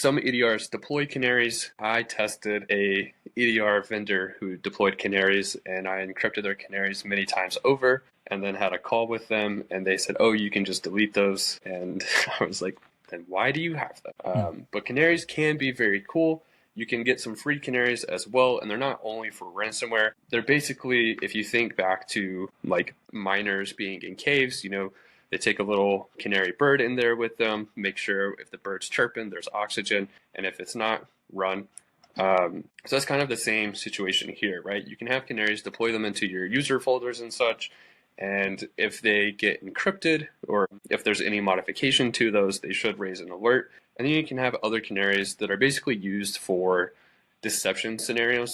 some EDRs deploy canaries. I tested a EDR vendor who deployed canaries, and I encrypted their canaries many times over, and then had a call with them, and they said, "Oh, you can just delete those." And I was like, "Then why do you have them?" But canaries can be very cool. You can get some free canaries as well, and they're not only for ransomware. They're basically, if you think back to like miners being in caves, they take a little canary bird in there with them, make sure if the bird's chirping, there's oxygen, and if it's not, run. So that's kind of the same situation here, right? You can have canaries, deploy them into your user folders and such, and if they get encrypted or if there's any modification to those, they should raise an alert. And then you can have other canaries that are basically used for deception scenarios.